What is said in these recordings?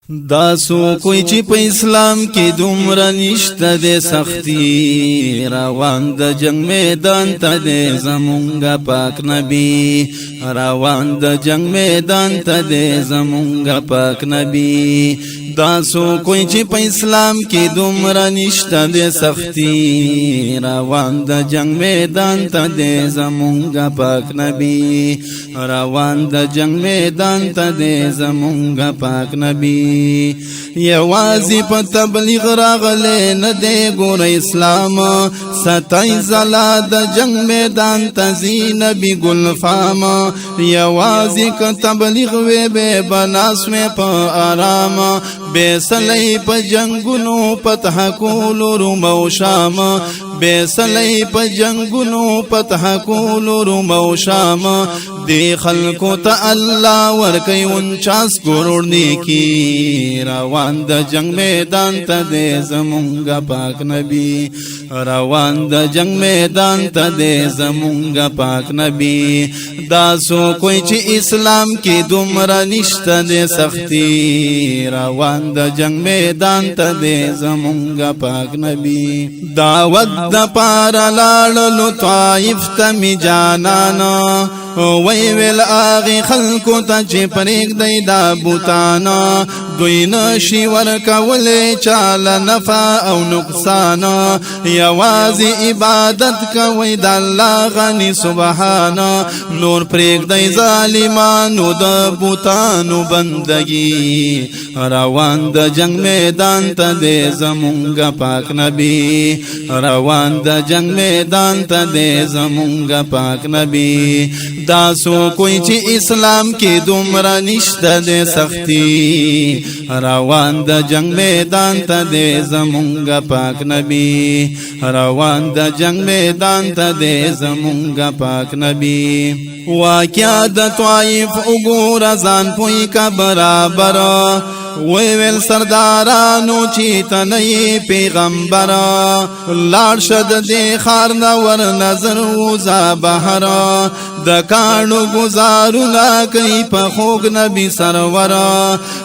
دا سو کوئی چی پا اسلام کی دومره نشته دے سختی روان دا جنگ میدان تا دے زمونگا پاک نبی روان دا جنگ میدان تا دے زمونگا پاک نبی دا سو کوئی چی پا اسلام کی دومره نشته دے سختی روان دا جنگ میدان تا دے زمونگا پاک نبی روان دا جنگ میدان تا دے زمونگا پاک نبی یوازی پا تبلیغ راغلے ندے گور اسلام ستائی زلا دا جنگ میدان تزی نبی گلفام یوازی کا تبلیغ وے بے بناس میں پا آرام بے سلی پا جنگنو پتح کولو رومو شام بے سلی پا جنگنو پتح کولو رومو شام دی خلقو تا اللہ ورکی 49 کروڑ نیکی روان دا جنگ میدان تا دے زمونگا پاک نبی روان دا جنگ میدان تا دے زمونگا پاک نبی دا سو کوئی چی اسلام کی دومره نشته دے سختی روان دا جنگ میدان تا دے زمونگا پاک نبی دعوت دا پارا لالو طائف تا می جانانا وی ویل آغی خلقو تا چی پریک دی دا بوتانا دوی نشی ورکولی چال نفع او نقصانا یوازی عبادت کوئی دا اللہ غنی سبحانا نور پریک دی ظالمانو دا بوتانو بندگی روان دا جنگ میدان تا دے زمونگا پاک نبی روان دا جنگ میدان تا دے زمونگا پاک نبی دا سو کوئی چی اسلام کی دومره نشته دے سختی روان دا جنگ میدان تا دے زمونگا پاک نبی روان دا جنگ میدان تا دے زمونگا پاک نبی واقعہ دا طائف اگور ازان پوئی کا برابر ویل سردارانو چیتا نئی پیغمبر لار شد دے خار نور نظر وزا بحر دکانو گزارو نا کئی پا خوگ نبی سرور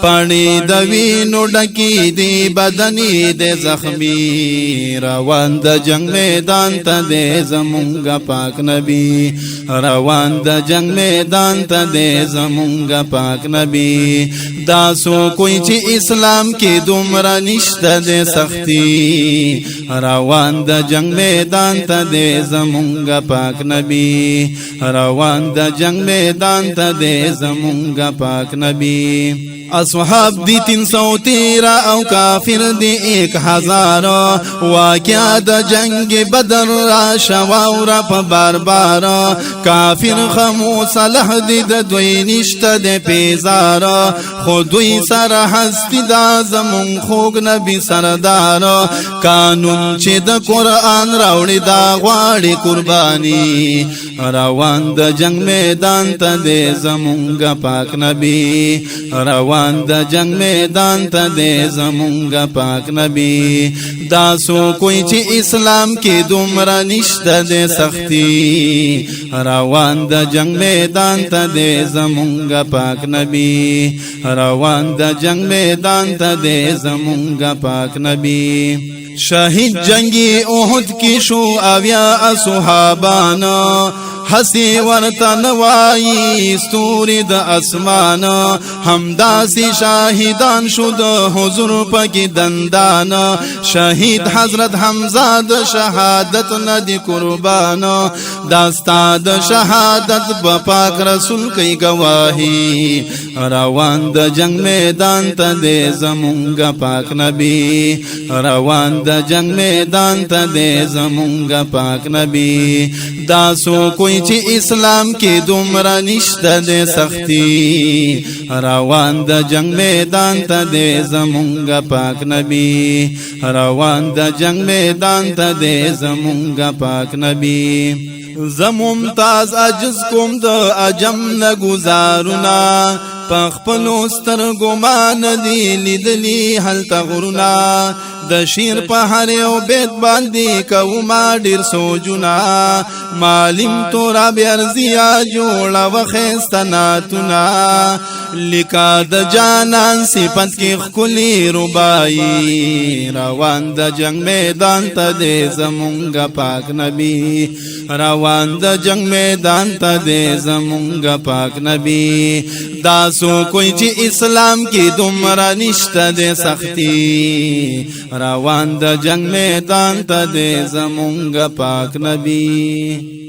پانی دوینو ڈکی دی بدنی دے زخمی روان دا جنگ میدان تا دے زمونگا پاک نبی روان دا جنگ میدان تا دے زمونگا پاک نبی دا سو کوئی چی اسلام کی دومره نشته دے سختی روان دا جنگ میدان تا دے زمونگا پاک نبی روان دا جنگ میدان تا دے زمونگا پاک نبی اصحاب دی 313 او کافر دی 1000 واقعہ دا جنگ بدر را شواورا پا بار بار کافر خمو صلح دی دا دوی نشتا دی پیزار خودوی سر ہستی دا زمون خوگ نبی سردار قانون چی دا قرآن راوڑی دا غواری قربانی روان دا جنگ میدان تا دے زمونگا پاک نبی روان دا جنگ میدان تا دے زمونگا پاک نبی دا سو کوئی چی اسلام کی دومره نشته دے سختی روان دا جنگ میدان تا دے زمونگا پاک نبی روان دا جنگ میدان تا دے زمونگا پاک نبی شہید جنگی احد کی شو اویا اصحابانا حسی ورطا نوائی ستوری دا اسمان ہمداسی شاہدان شد حضور پاکی دندان شہید حضرت حمزہ دا شہادت ندی قربان داستا دا شہادت بپاک رسول کی گواہی روان دا جنگ میدان تا دے زمونگا پاک نبی روان دا جنگ میدان تا دے زمونگا پاک نبی دا سو کوئی چی اسلام کی دومره نشته دے سختی روان دا جنگ میدان تا دے زمونگا پاک نبی روان دا جنگ میدان تا دے زمونگا پاک نبی زممتاز عجز کم دا عجم نگزارونا پخپلو سترگو مان دی لیدلی حل تغرونا د شیر په هر یو بیت باندې کوما ډیر سوجنا مالم تورا بیرزیا جوړه وخستناتنا لکا د جانان صفت کی خلی ربائی روان د جنگ میدان تا دے زمونگا پاک نبی روان د جنگ میدان تا دے زمونگا پاک نبی داسو کوئی چی اسلام کی دمرا نشتا دے سختی روان د جنگ میدان تا دے زمونگا پاک نبی